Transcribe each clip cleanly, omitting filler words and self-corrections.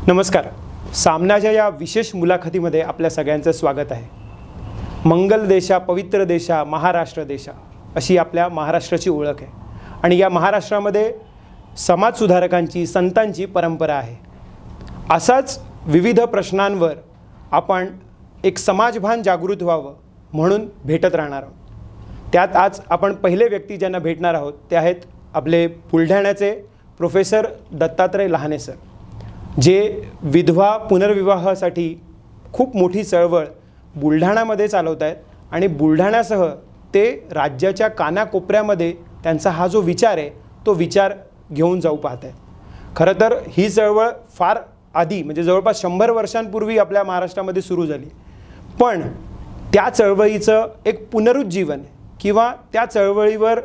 नमस्कार. सामनाच्या या विशेष मुलाखतीमध्ये आपल्या सगळ्यांचं स्वागत आहे. मंगल देशा, पवित्र देशा, महाराष्ट्र देशा अशी आपल्या महाराष्ट्राची ओळख आहे. आणि या महाराष्ट्रामध्ये समाजसुधारकांची, संतांची परंपरा आहे. असाच विविध प्रश्नांवर आपण एक समाजभान जागृत व्हावं म्हणून भेटत राहणार आहोत. त्यात आज आपण पहिले व्यक्ती ज्यांना भेटणार आहोत ते आहेत आपले बुलढाण्याचे प्रोफेसर दत्तात्रय लहाने सर, जे विधवा पुनर्विवाहासाठी खूप मोठी चळवळ बुलढाण्यामध्ये चालवत आहेत आणि बुलढाण्यासह ते राज्याच्या कानाकोपऱ्यामध्ये त्यांचा हा जो विचार आहे तो विचार घेऊन जाऊ पाहत आहेत. खरं तर ही चळवळ फार आधी म्हणजे जवळपास 100 वर्षांपूर्वी आपल्या महाराष्ट्रामध्ये सुरू झाली, पण त्या चळवळीचं एक पुनरुज्जीवन किंवा त्या चळवळीवर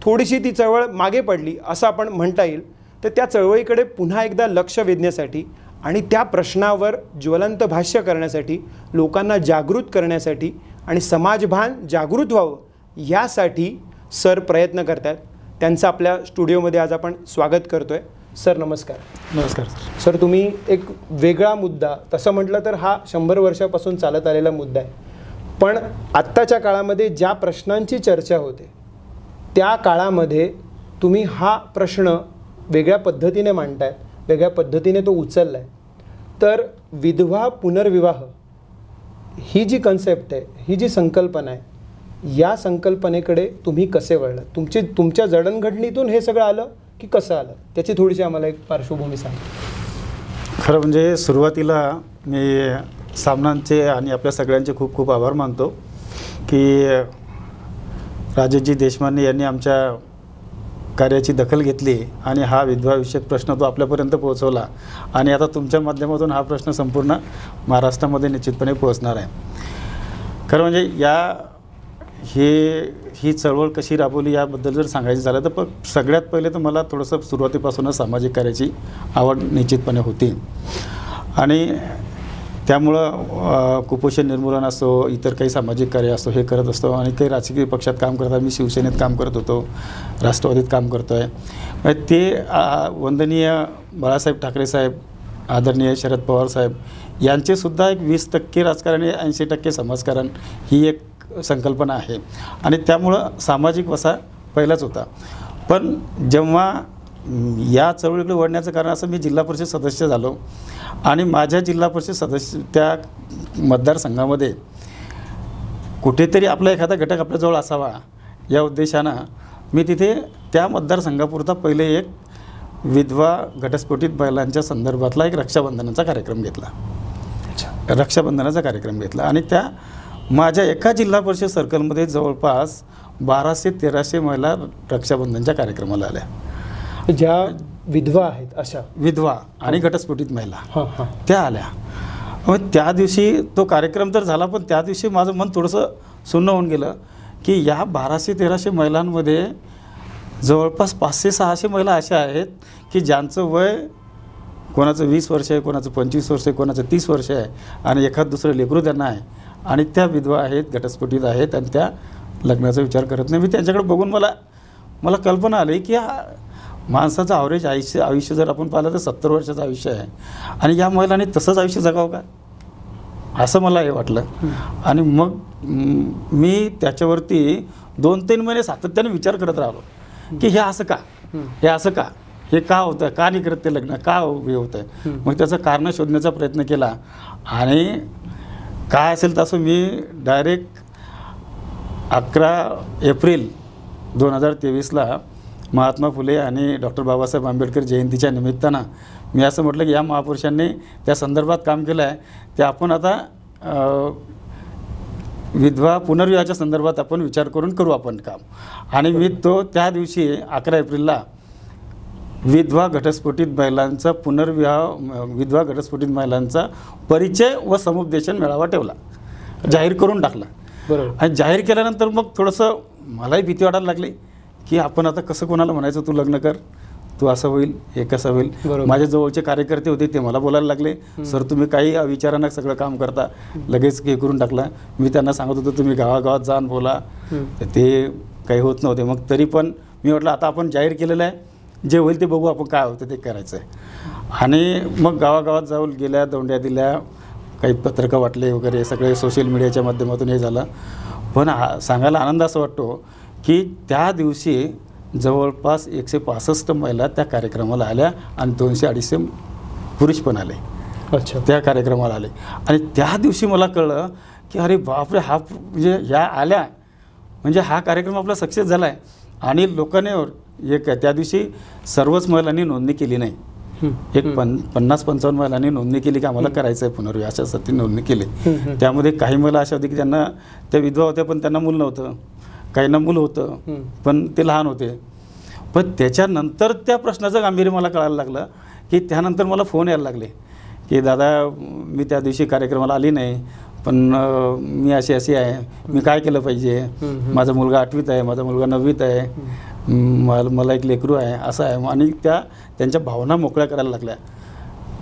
थोडीशी ती चळवळ मागे पडली असं आपण म्हणता येईल. तर त्या चळवळीकडे पुन्हा एकदा लक्ष वेधण्यासाठी आणि त्या प्रश्नावर ज्वलंत भाष्य करण्यासाठी, लोकांना जागृत करण्यासाठी आणि समाजभान जागृत व्हावं यासाठी सर प्रयत्न करतात. त्यांचं आपल्या स्टुडिओमध्ये आज आपण स्वागत करतोय. सर नमस्कार. नमस्कार सर. तुम्ही एक वेगळा मुद्दा, तसं म्हटलं तर हा 100 वर्षापासून चालत आलेला मुद्दा आहे, पण आत्ताच्या काळामध्ये ज्या प्रश्नांची चर्चा होते त्या काळामध्ये तुम्ही हा प्रश्न वेगळ्या पद्धतीने मांडताय, वेगळ्या पद्धतीने तो उचलला आहे. तर विधवा पुनर्विवाह ही जी कन्सेप्ट आहे, ही जी संकल्पना आहे, या संकल्पनेकडे तुम्ही कसे वळलात? तुमच्या जडणघडणीतून हे सगळं आलं की कसं आलं, त्याची थोडीशी आम्हाला एक पार्श्वभूमी सांगा. खरं म्हणजे सुरुवातीला मी सामनांचे आणि आपल्या सगळ्यांचे खूप खूप आभार मानतो की राजेशजी देशमाने यांनी आमच्या कार्याची दखल घेतली आणि हा विधवाविषयक प्रश्न तो आपल्यापर्यंत पोहोचवला आणि आता तुमच्या माध्यमातून हा प्रश्न संपूर्ण महाराष्ट्रामध्ये निश्चितपणे पोहोचणार आहे. खरं म्हणजे ही चळवळ कशी राबवली याबद्दल जर सांगायचं झालं तर सगळ्यात पहिले तर मला थोडंसं सुरुवातीपासूनच सामाजिक कार्याची आवड निश्चितपणे होती आणि त्यामुळं कुपोषण निर्मूलन असो, इतर काही सामाजिक कार्य असो हे करत असतो आणि काही राजकीय पक्षात काम करता. मी शिवसेनेत काम करत होतो, राष्ट्रवादीत काम करतो आहे. म्हणजे ते वंदनीय बाळासाहेब ठाकरे साहेब, आदरणीय शरद पवार साहेब यांचेसुद्धा एक 20% राजकारण, 80% समाजकारण ही एक संकल्पना आहे आणि त्यामुळं सामाजिक वसा पहिलाच होता. पण जेव्हा या चळवळीकडे वळण्याचं कारण असं, मी जिल्हा परिषद सदस्य झालो आणि माझ्या जिल्हा परिषद सदस्य त्या मतदारसंघामध्ये कुठेतरी आपला एखादा घटक आपल्याजवळ असावा या उद्देशानं मी तिथे त्या मतदारसंघापुरता पहिले एक विधवा घटस्फोटित महिलांच्या संदर्भातला एक रक्षाबंधनाचा कार्यक्रम घेतला आणि त्या माझ्या एका जिल्हा परिषद सर्कलमध्ये जवळपास 1200-1300 महिला रक्षाबंधनच्या कार्यक्रमाला आल्या, ज्या विधवा आहेत, अशा विधवा आणि घटस्फोटित महिला त्या आल्या. मग त्या दिवशी तो कार्यक्रम तर झाला, पण त्या दिवशी माझं मन थोडंसं सुन्न होऊन गेलं की या 1200-1300 महिलांमध्ये जवळपास 500-600 महिला अशा आहेत की ज्यांचं वय कोणाचं 20 वर्ष आहे, कोणाचं 25 वर्ष आहे, कोणाचं 30 वर्ष आहे आणि एखाद दुसरं लेकरू त्यांना आहे आणि त्या विधवा आहेत, घटस्फोटित आहेत आणि त्या लग्नाचा विचार करत नाही. मी त्यांच्याकडे बघून मला कल्पना आली की हा माणसाचं ॲव्हरेज आयुष्य जर आपण पाहिलं तर 70 वर्षाचं आयुष्य आहे आणि या महिलांनी तसंच आयुष्य जगावं का, असं मला हे वाटलं. आणि मग मी त्याच्यावरती 2-3 महिने सातत्याने विचार करत राहिलो की हे असं का, हे का होतं, का नाही करत ते लग्न, का हे होतं आहे. मग त्याचं कारण शोधण्याचा प्रयत्न केला आणि काय असेल तसं मी डायरेक्ट 11 एप्रिल 2023ला महात्मा फुले आणि डॉक्टर बाबासाहेब आंबेडकर जयंतीच्या निमित्तानं मी असं म्हटलं की या महापुरुषांनी त्या संदर्भात काम केलं आहे, ते आपण आता विधवा पुनर्विवाहाच्या संदर्भात आपण विचार करू आपण काम. आणि मी तो त्या दिवशी 11 एप्रिलला विधवा घटस्फोटित महिलांचा महिलांचा परिचय व समुपदेशन मेळावा ठेवला, जाहीर करून टाकला. बरोबर. आणि जाहीर केल्यानंतर मग थोडंसं मलाही भीती वाटायला लागली की आपण आता कसं कोणाला म्हणायचं तू लग्न कर, तू असं होईल, हे कसं होईल. माझ्या जवळचे कार्यकर्ते होते ते मला बोलायला लागले, सर तुम्ही काही विचारांना सगळं काम करता, लगेच हे करून टाकलं. मी त्यांना सांगत होतो तुम्ही गावागावात जाऊन बोला, ते काही होत नव्हते. मग तरी पण मी म्हटलं आता आपण जाहीर केलेलं आहे जे होईल ते बघू, आपण काय होतं ते करायचं आहे. आणि मग गावागावात जाऊन गेल्या, दोंड्या दिल्या, काही पत्रकं वाटले वगैरे, सगळे सोशल मीडियाच्या माध्यमातून हे झालं. पण सांगायला आनंद असं वाटतो की त्या दिवशी जवळपास 165 महिला त्या कार्यक्रमाला आल्या आणि 200-250 पुरुष पण आले. अच्छा. त्या कार्यक्रमाला आले. आणि त्या दिवशी मला कळलं की अरे बापरे, हा म्हणजे ह्या आल्या म्हणजे हा कार्यक्रम आपला सक्सेस झाला आहे. आणि लोकांनी त्या दिवशी सर्वच महिलांनी नोंदणी केली नाही. एक 50-55 महिलांनी नोंदणी केली की आम्हाला करायचं आहे पुनर्विवाहासाठी नोंदणी केली. त्यामध्ये काही महिला अशा होती की त्यांना, त्या विधवा होत्या पण त्यांना मूल नव्हतं, काहींना मूल होतं पण ते लहान होते. पण त्याच्यानंतर त्या प्रश्नाचं गांभीर्य मला कळायला लागलं की त्यानंतर मला फोन यायला लागले की दादा, मी त्या दिवशी कार्यक्रमाला आली नाही, पण मी अशी आहे, मी काय केलं पाहिजे, माझा मुलगा 8वीत आहे, माझा मुलगा 9वीत आहे, मला एक लेकरू आहे, असं आहे. आणि त्यांच्या भावना मोकळ्या करायला लागल्या,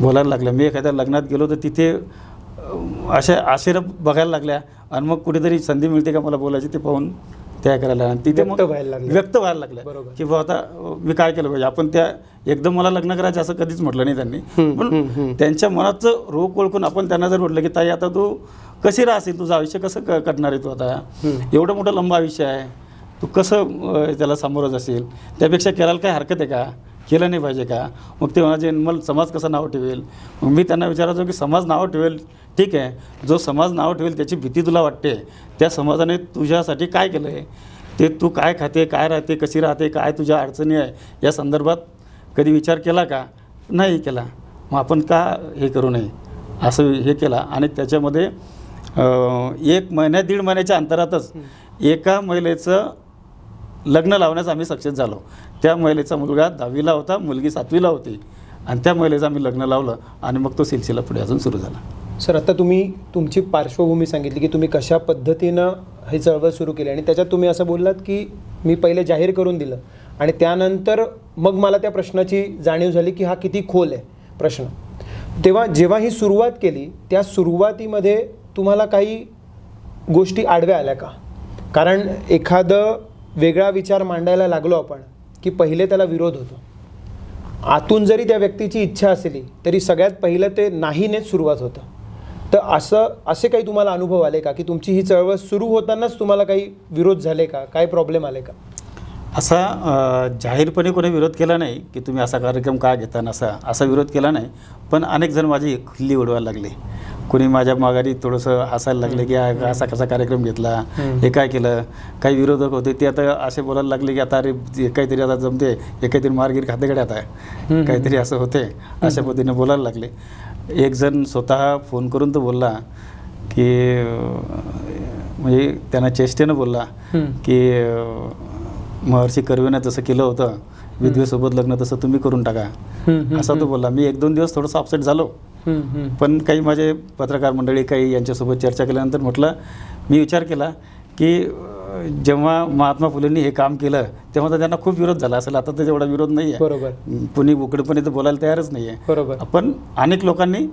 बोलायला लागल्या. मी एखाद्या लग्नात गेलो तर तिथे अशा आश्चर्य बघायला लागल्या आणि मग कुठेतरी संधी मिळते का मला बोलायची ते पाहून त्या करायला, आणि तिथे मग व्यक्त व्हायला लागल्या की बा आता मी काय केलं पाहिजे. आपण त्या एकदम मला लग्न करायचं असं कधीच म्हटलं नाही त्यांनी, पण त्यांच्या मनाचं रोख ओळखून आपण त्यांना जर म्हटलं की ताई आता तू कशी राहशील, तुझं आयुष्य कसं कटणार आहे, तू आता एवढं मोठं लंब आयुष्य आहे, तू कसं त्याला सामोरं जाशील, त्यापेक्षा करायला काय हरकत आहे का, केलं नाही पाहिजे का. मग ते म्हणायचे मला समाज कसं नाव ठेवेल. मग मी त्यांना विचारायचो की समाज नाव ठेवेल ठीक आहे, जो समाज नाव ठेवेल त्याची भीती तुला वाटते, त्या समाजाने तुझ्यासाठी काय केलं आहे, ते तू काय खाते, काय राहते, कशी राहते, काय तुझ्या अडचणी आहे, या संदर्भात कधी विचार केला का, नाही केला. मग आपण का हे करू नये असं हे केला. आणि त्याच्यामध्ये 1 महिन्या 1.5 महिन्याच्या अंतरातच एका महिलेचं लग्न लावण्यास आम्ही सक्सेस झालो. त्या महिलेचा मुलगा 10वीला होता, मुलगी 7वीला होती, आणि त्या महिलेचं आम्ही लग्न लावलं आणि मग तो सिलसिला पुढे अजून सुरू झाला. सर, आता तुम्ही तुमची पार्श्वभूमी सांगितली की तुम्ही कशा पद्धतीनं ही चळवळ सुरू केली, आणि त्याच्यात तुम्ही असं बोललात की मी पहिले जाहीर करून दिलं आणि त्यानंतर मग मला त्या प्रश्नाची जाणीव झाली की हा किती खोल आहे प्रश्न. तेव्हा जेव्हा ही सुरुवात केली त्या सुरुवातीमध्ये तुम्हाला काही गोष्टी आडव्या आल्या का? कारण एखादं वेगळा विचार मांडायला लागलो आपण की पहिले त्याला विरोध होतो. आतून जरी त्या व्यक्तीची इच्छा असली तरी सगळ्यात पहिलं ते नाहीनेच सुरुवात होतं. तर असे काही तुम्हाला अनुभव आले का की तुमची ही चळवळ सुरू होतानाच तुम्हाला काही विरोध झाले का, काही प्रॉब्लेम आले का? असा जाहीरपणे कोणी विरोध केला नाही की तुम्ही असा कार्यक्रम का घेता, असा विरोध केला नाही. पण अनेक जण माझी खिल्ली उडवायला लागले. कोणी माझ्या माघारी थोडंसं हसायला लागले की असा कसा कार्यक्रम घेतला, हे काय केलं. काही विरोधक होते ते आता असे बोलायला लागले की आता अरे काहीतरी आता जमते, हे काहीतरी मारगीर खातेकडे आता काहीतरी असं होते, अशा पद्धतीने बोलायला लागले. एक जण स्वतः फोन करून तो बोलला की म्हणजे त्यांना चेष्टेनं बोलला की महर्षी कर्वेनं तसं केलं होतं, विधवेसोबत लग्न तसं तुम्ही करून टाका, असा तो बोलला. मी 1-2 दिवस थोडंसं अपसेट झालो. पण काही माझे पत्रकार मंडळी काही यांच्यासोबत चर्चा केल्यानंतर म्हटलं, मी विचार केला की जेव्हा महात्मा फुलेंनी हे काम केलं तेव्हा तर त्यांना खूप विरोध झाला असेल, आता तर तेवढा विरोध नाही आहे. बरोबर. कुणी उघडपणे तर बोलायला तयारच नाही आहे. बरोबर. पण अनेक लोकांनी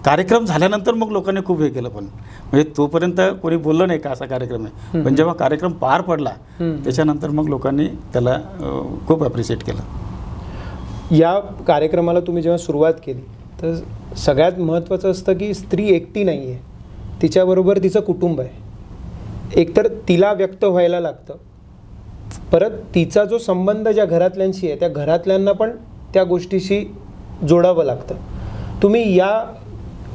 कार्यक्रम झाल्यानंतर मग लोकांनी खूप हे केलं, पण म्हणजे तोपर्यंत कोणी बोललं नाही का असा कार्यक्रम आहे. पण जेव्हा कार्यक्रम पार पडला त्याच्यानंतर मग लोकांनी त्याला खूप ॲप्रिशिएट केलं. या कार्यक्रमाला तुम्ही जेव्हा सुरुवात केली तर सगळ्यात महत्त्वाचं असतं की स्त्री एकटी नाही आहे, तिच्याबरोबर तिचं कुटुंब आहे. एकतर तिला व्यक्त व्हायला लागतं, परत तिचा जो संबंध ज्या घरातल्यांशी आहे त्या घरातल्यांना पण त्या गोष्टीशी जोडावं लागतं. तुम्ही या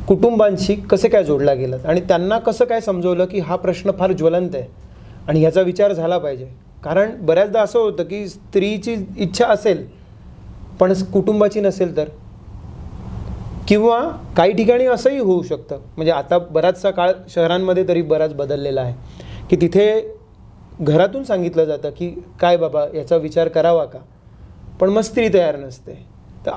कुटुंबांशी कसे काय जोडला गेलात आणि त्यांना कसं काय समजवलं की हा प्रश्न फार ज्वलंत आहे आणि ह्याचा विचार झाला पाहिजे? कारण बऱ्याचदा असं होतं की स्त्रीची इच्छा असेल पण कुटुंबाची नसेल तर, किंवा काही ठिकाणी असंही होऊ शकतं. म्हणजे आता बराचसा काळ शहरांमध्ये तरी बराच बदललेला आहे की तिथे घरातून सांगितलं जातं की काय बाबा याचा विचार करावा का, पण मग स्त्री तयार नसते. तर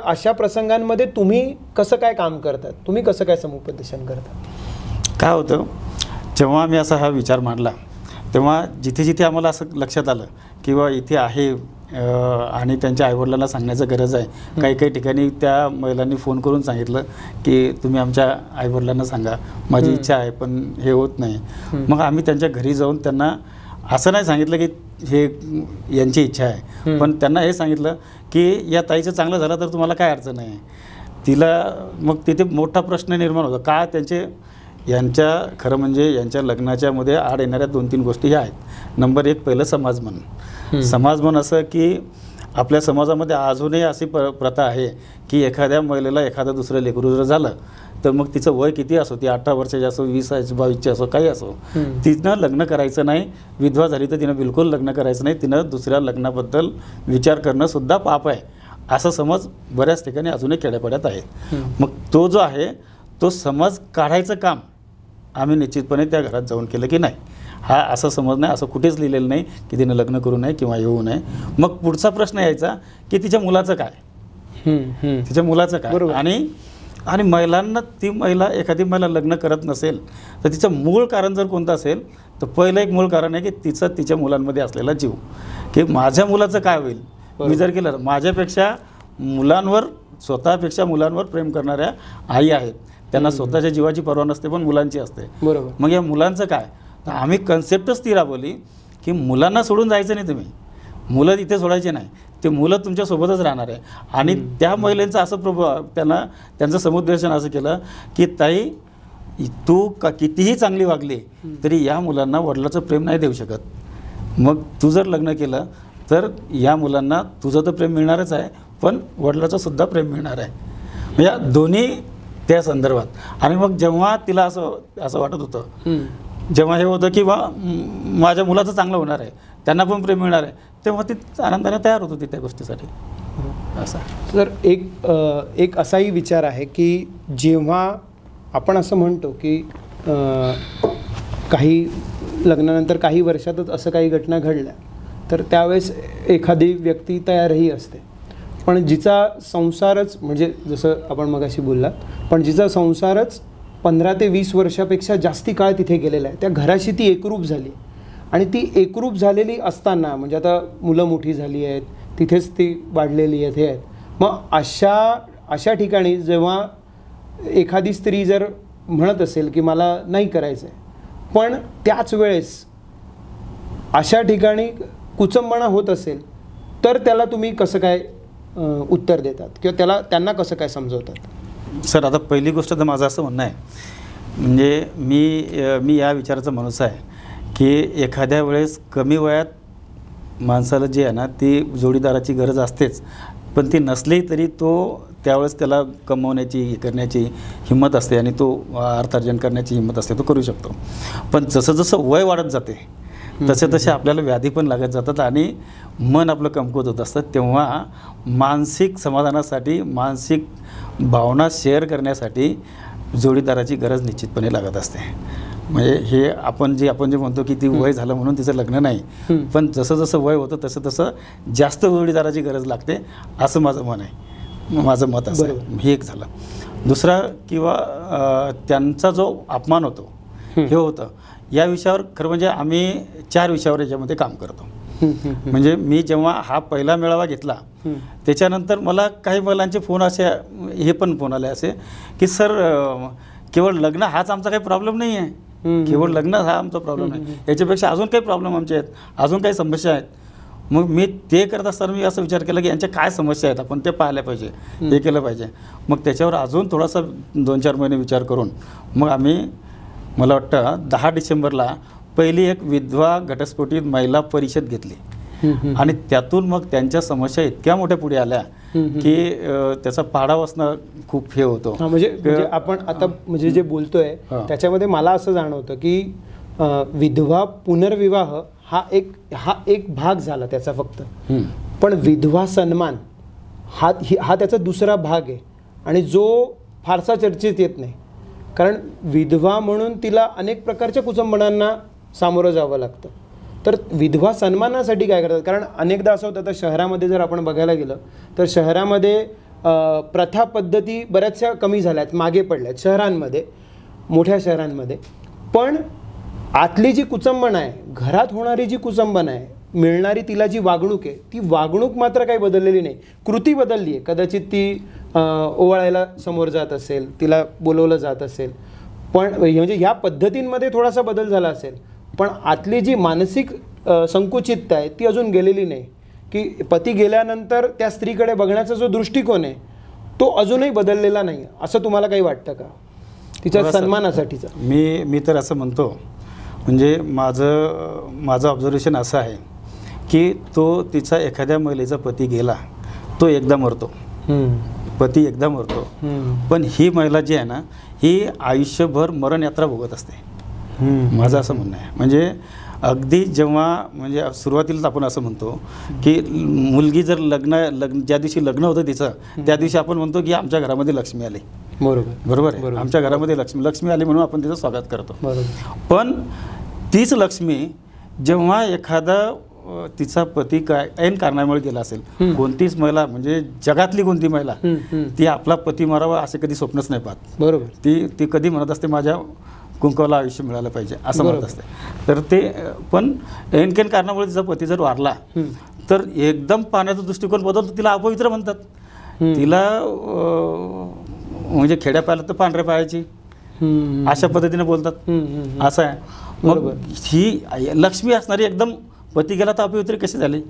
अशा प्रसंगांमध्ये तुम्ही कसं काय काम करतात, तुम्ही कसं काय समुपदेशन करता? काय होतं, जेव्हा आम्ही असा हा विचार मांडला तेव्हा जिथे जिथे आम्हाला असं लक्षात आलं किंवा इथे आहे आणि त्यांच्या आईवडिलांना सांगण्याचं गरज आहे. काही काही ठिकाणी त्या महिलांनी फोन करून सांगितलं की तुम्ही आमच्या आईवडिलांना सांगा, माझी इच्छा आहे पण हे होत नाही. मग आम्ही त्यांच्या घरी जाऊन त्यांना असं नाही सांगितलं की हे यांची इच्छा आहे, पण त्यांना हे सांगितलं की या ताईचं चांगलं झालं तर तुम्हाला काय अडचण आहे. तिला मग तिथे मोठा प्रश्न निर्माण होतो का यांच्या खरं म्हणजे यांच्या लग्नाच्यामध्ये आड येणाऱ्या 2-3 गोष्टी ह्या आहेत. नंबर 1 पहिलं समाजमन. समाजमन असं की आपल्या समाजामध्ये अजूनही अशी प्रथा आहे की एखाद्या महिलेला एखादं दुसरं लेकरू जर झालं तर मग तिचं वय किती असो, ती 18 वर्षाची असो, 20, 22ची असो, काही असो, तिनं लग्न करायचं नाही. विधवा झाली तर तिनं बिलकुल लग्न करायचं नाही. तिनं दुसऱ्या लग्नाबद्दल विचार करणं सुद्धा पाप आहे, असा समज बऱ्याच ठिकाणी अजूनही खेड्यापाड्यात आहे. मग तो जो आहे तो समज काढायचं काम आम्ही निश्चितपणे त्या घरात जाऊन केलं की नाही. हा असं समज नाही, असं कुठेच लिहिलेलं नाही की तिनं लग्न करू नये किंवा येऊ नये. मग पुढचा प्रश्न यायचा की तिच्या मुलाचं काय, तिच्या मुलाचं काय. आणि महिलांना, ती महिला एखादी महिला लग्न करत नसेल तर तिचं मूळ कारण जर कोणतं असेल तर पहिलं एक मूळ कारण आहे की तिच्या मुलांमध्ये असलेला जीव, की माझ्या मुलाचं काय होईल. मी जर केलं, माझ्यापेक्षा स्वतःपेक्षा मुलांवर प्रेम करणाऱ्या आई आहेत, त्यांना स्वतःच्या जीवाची पर्वा नसते पण मुलांची असते. बरोबर. मग या मुलांचं काय. तर आम्ही कन्सेप्टच ती राबवली की मुलांना सोडून जायचं नाही, तुम्ही मुलं तिथे सोडायचे नाही, ते मुलं तुमच्यासोबतच राहणार आहे. आणि त्या महिलांचं असं त्यांचं समुपदेशन असं केलं की ताई, तू कितीही चांगली वागली तरी या मुलांना वडिलाचं प्रेम नाही देऊ शकत. मग तू जर लग्न केलं तर या मुलांना तुझं तर प्रेम मिळणारच आहे, पण वडिलाचं सुद्धा प्रेम मिळणार आहे. म्हणजे दोन्ही त्या संदर्भात. आणि मग जेव्हा तिला असं वाटत होतं, जेव्हा हे होतं की माझ्या मुलाचं चांगलं होणार आहे, त्यांना पण प्रेम मिळणार आहे, तेव्हा ती आनंदाने तयार होत होती त्या गोष्टीसाठी. असं तर एक असाही विचार आहे की जेव्हा आपण असं म्हणतो की काही लग्नानंतर काही वर्षातच असं काही घटना घडल्या तर त्यावेळेस एखादी व्यक्ती तयारही असते, पण जिचा संसारच, म्हणजे जसं आपण मगाशी बोललात, पण जिचा संसारच 15 ते 20 वर्षापेक्षा जास्ती काळ तिथे गेलेला आहे, त्या घराशी ती एकरूप झाली. आणि ती एकरूप झालेली असताना, म्हणजे आता मुलं मोठी झाली आहेत, तिथेच ती वाढलेली आहेत, हे आहेत. मग अशा ठिकाणी जेव्हा एखादी स्त्री जर म्हणत असेल की मला नाही करायचं आहे, पण त्याच वेळेस अशा ठिकाणी कुचंबणा होत असेल तर त्याला तुम्ही कसं काय उत्तर देतात किंवा त्यांना कसं काय समजवतात. सर, आता पहिली गोष्ट तर माझं असं म्हणणं आहे, म्हणजे मी या विचाराचा माणूस आहे की एखाद्या वेळेस कमी वयात माणसाला जी आहे ना ती जोडीदाराची गरज असतेच, पण ती नसली तरी त्यावेळेस त्याला कमवण्याची करण्याची हिंमत असते आणि तो अर्थार्जन करण्याची हिंमत असते, तो करू शकतो. पण जसं जसं वय वाढत जाते तसे आपल्याला व्याधी पण लागत जातात आणि मन आपलं कमकुवत होत असतं. तेव्हा मानसिक समाधानासाठी, मानसिक भावना शेअर करण्यासाठी जोडीदाराची गरज निश्चितपणे लागत असते. म्हणजे हे आपण जे म्हणतो की ती वय झालं म्हणून तिचं लग्न नाही, पण जसं जसं वय होतं तसं जास्त जोडीदाराची गरज लागते, असं माझं मन आहे, माझं मत असं आहे. हे एक झालं. दुसरा, किंवा त्यांचा जो अपमान होतो हे होतं, या विषयावर खरं म्हणजे आम्ही 4 विषयावर याच्यामध्ये काम करतो. म्हणजे मी जेव्हा हा पहिला मेळावा घेतला त्याच्यानंतर मला काही महिलांचे फोन हे पण फोन आले असे की सर, केवळ लग्न हाच आमचा काही प्रॉब्लेम नाही आहे, केवळ लग्न हा आमचा प्रॉब्लेम आहे, याच्यापेक्षा अजून काही प्रॉब्लेम आमचे आहेत, अजून काही समस्या आहेत. मग मी ते करत असताना मी असा विचार केला की यांच्या काय समस्या आहेत, आपण ते पाहायला पाहिजे, हे केलं पाहिजे. मग त्याच्यावर अजून थोडासा 2-4 महिने विचार करून मग आम्ही, मला वाटतं 10 डिसेंबरला पहिली एक विधवा घटस्फोटित महिला परिषद घेतली आणि त्यातून मग त्यांच्या समस्या इतक्या मोठ्या पुढे आल्या की त्याचा पाडा वाचणं खूप हे होतो. म्हणजे आपण आता म्हणजे जे बोलतोय त्याच्यामध्ये मला असं जाणवतं की विधवा पुनर्विवाह हा एक भाग झाला त्याचा फक्त, पण विधवा सन्मान हा त्याचा दुसरा भाग आहे आणि जो फारसा चर्चेत येत नाही. कारण विधवा म्हणून तिला अनेक प्रकारच्या कुचंबणांना सामोरं जावं लागतं. तर विधवा सन्मानासाठी काय करतात, कारण अनेकदा असं होतं, तर शहरामध्ये जर आपण बघायला गेलं तर शहरामध्ये प्रथा पद्धती बऱ्याचशा कमी झाल्यात, मागे पडल्यात शहरांमध्ये, मोठ्या शहरांमध्ये. पण आतली जी कुचंबण आहे, घरात होणारी जी कुचंबण आहे, मिळणारी तिला जी वागणूक आहे, ती वागणूक मात्र काही बदललेली नाही, कृती बदलली आहे. कदाचित ती ओवाळायला समोर जात असेल, तिला बोलवलं जात असेल, पण म्हणजे ह्या पद्धतींमध्ये थोडासा बदल झाला असेल, पण आतली जी मानसिक संकुचितता आहे ती अजून गेलेली नाही, की पती गेल्यानंतर त्या स्त्रीकडे बघण्याचा जो दृष्टिकोन आहे तो अजूनही बदललेला नाही, असं तुम्हाला काही वाटतं का तिच्या सन्मानासाठीचा? मी तर असं म्हणतो, म्हणजे माझं ऑब्झर्वेशन असं आहे की तो तिचा एखाद्या महिलेचा पती गेला तो एकदा मरतो, पती एकदा मरतो, पण ही महिला जी आहे ना ही आयुष्यभर मरण यात्रा भोगत असते, माझं असं म्हणणं आहे. म्हणजे अगदी जेव्हा म्हणजे सुरुवातीलाच आपण असं म्हणतो की मुलगी जर ज्या दिवशी लग्न होतं तिचं त्या दिवशी आपण म्हणतो की आमच्या घरामध्ये लक्ष्मी आली, बरोबर आहे, आमच्या घरामध्ये लक्ष्मी आली म्हणून आपण तिचं स्वागत करतो. पण तीच लक्ष्मी जेव्हा एखादा तिचा पती काय ऐन कारणामुळे गेला असेल, कोणतीच महिला म्हणजे जगातली कोणती महिला ती आपला पती मारावा असे कधी स्वप्नच नाही पाहत, बरोबर. ती कधी म्हणत असते माझ्या कुंकवाला आयुष्य मिळालं पाहिजे असं म्हणत असते. तर ते पण ऐनकेन कारणामुळे तिचा पती जर वारला तर एकदम पाण्याचा दृष्टिकोन बदलतो, तिला अपवित्र म्हणतात, तिला म्हणजे खेड्या पायाला तर पांढऱ्या पायाची अशा पद्धतीने बोलतात, असं आहे. मग ही लक्ष्मी असणारी एकदम पती गेला तर अपवित्री कशी झाली,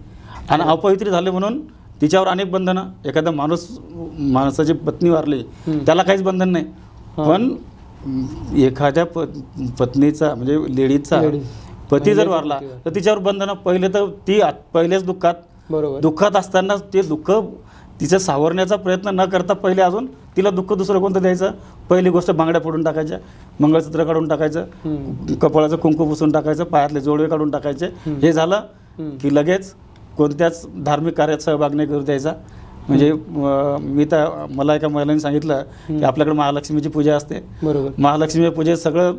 आणि अपवित्री झाले म्हणून तिच्यावर अनेक बंधनं. एखादा माणसाची पत्नी वारली त्याला काहीच बंधन नाही, पण एखाद्या पत्नीचा म्हणजे लेडीजचा पती जर वारला तर तिच्यावर बंधनं. पहिले तर ती पहिलेच दुःखात असताना ते दुःख तिचं सावरण्याचा प्रयत्न न करता पहिले अजून तिला दुःख दुसरं कोणतं द्यायचं. पहिली गोष्ट बांगड्या फोडून टाकायच्या, मंगळसूत्र काढून टाकायचं, कपाळाचं कुंकू पुसून टाकायचं, पायातले जोडवे काढून टाकायचे. हे झालं की लगेच कोणत्याच धार्मिक कार्यात सहभाग नाही करू द्यायचा. म्हणजे मला एका महिलांनी सांगितलं की आपल्याकडे महालक्ष्मीची पूजा असते, महालक्ष्मी पूजेत सगळं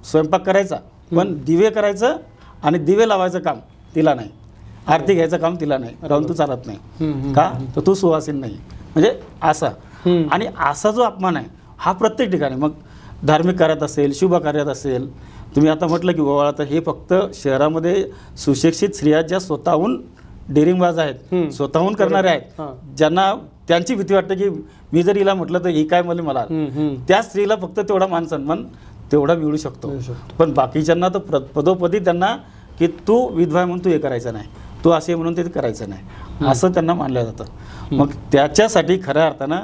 स्वयंपाक करायचा पण दिवे करायचं आणि दिवे लावायचं काम तिला नाही, आरती घ्यायचं काम तिला नाही, राहून तू चालत नाही का, तर तू सुवासीन नाही. म्हणजे असा आणि असा जो अपमान आहे हा प्रत्येक ठिकाणी, मग धार्मिक कार्यात असेल, शुभ कार्यात असेल. तुम्ही आता म्हटलं की ओवाळा, तर हे फक्त शहरामध्ये सुशिक्षित स्त्रिया ज्या स्वतःहून डेअरिंगबाज आहेत, स्वतःहून करणारे आहेत, ज्यांना त्यांची भीती वाटते की मी जर हिला म्हटलं तर ही काय मला, त्या स्त्रीला फक्त तेवढा मान सन्मान तेवढा मिळू शकतो. पण बाकीच्यांना तर पदोपदी त्यांना की तू विधवा म्हणून तू हे करायचं नाही, तू असे म्हणून ते करायचं नाही, असं त्यांना मानलं जातं. मग त्याच्यासाठी खऱ्या अर्थानं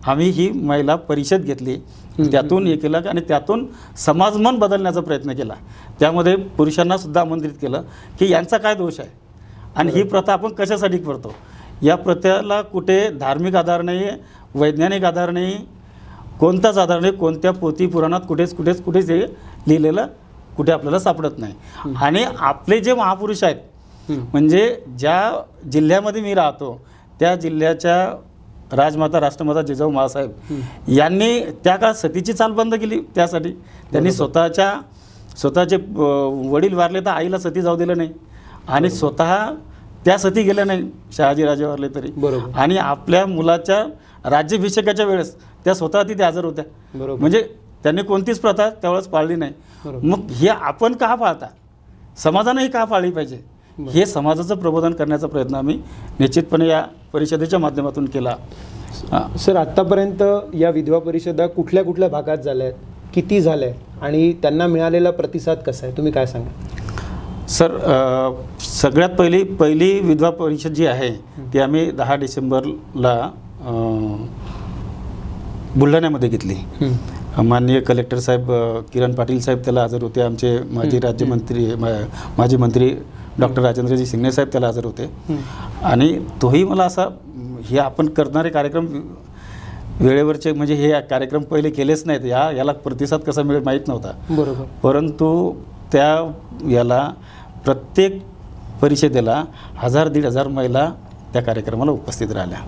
आम्ही ही महिला परिषद घेतली, त्यातून हे केलं आणि त्यातून समाजमन बदलण्याचा प्रयत्न केला. त्यामध्ये पुरुषांना सुद्धा आमंत्रित केलं की यांचा काय दोष आहे आणि ही प्रथा आपण कशासाठी करतो. या प्रथेला कुठे धार्मिक आधार नाही आहे, वैज्ञानिक आधार नाही, कोणताच आधार नाही, कोणत्या पोथी पुराणात कुठेच हे लिहिलेलं कुठे आपल्याला सापडत नाही. आणि आपले जे महापुरुष आहेत, म्हणजे ज्या जिल्ह्यामध्ये मी राहतो त्या जिल्ह्याच्या राजमाता राष्ट्रमाता जिजाऊ माँसाहेब यांनी त्या काळात सतीची चाल बंद केली. त्यासाठी त्यांनी स्वतःचे वडील वारले तर आईला सती जाऊ दिलं नाही आणि स्वतः त्या सती गेल्या नाही, शहाजीराजे वारले तरी. आणि आपल्या मुलाच्या राज्याभिषेकाच्या वेळेस त्या स्वतः तिथे हजर होत्या. म्हणजे त्यांनी कोणतीच प्रथा त्यावेळेस पाळली नाही. मग हे आपण का पाळता, समाजानेही का पाळली पाहिजे, हे समाजाचं प्रबोधन करण्याचा प्रयत्न आम्ही निश्चितपणे या परिषदेच्या माध्यमातून केला. सर, आत्तापर्यंत या विधवा परिषदा कुठल्या कुठल्या भागात झाल्या आहेत, किती झाल्या आहेत आणि त्यांना मिळालेला प्रतिसाद कसा आहे, तुम्ही काय सांगा? सर, सगळ्यात पहिली विधवा परिषद जी आहे ती आम्ही 10 डिसेंबरला बुलढाण्यामध्ये घेतली. माननीय कलेक्टर साहेब किरण पाटील साहेब त्याला हजर होते, आमचे माजी मंत्री डॉक्टर राजेंद्रजी शिंगणे साहेब त्याला हजर होते. आणि तोही मला असा हे आपण करणारे कार्यक्रम वेळेवरचे, म्हणजे हे कार्यक्रम पहिले केलेच नाहीत, याला प्रतिसाद कसा मिळेल माहीत नव्हता. बरोबर. परंतु त्या याला प्रत्येक परिषदेला 1000-1500 महिला त्या कार्यक्रमाला उपस्थित राहिल्या,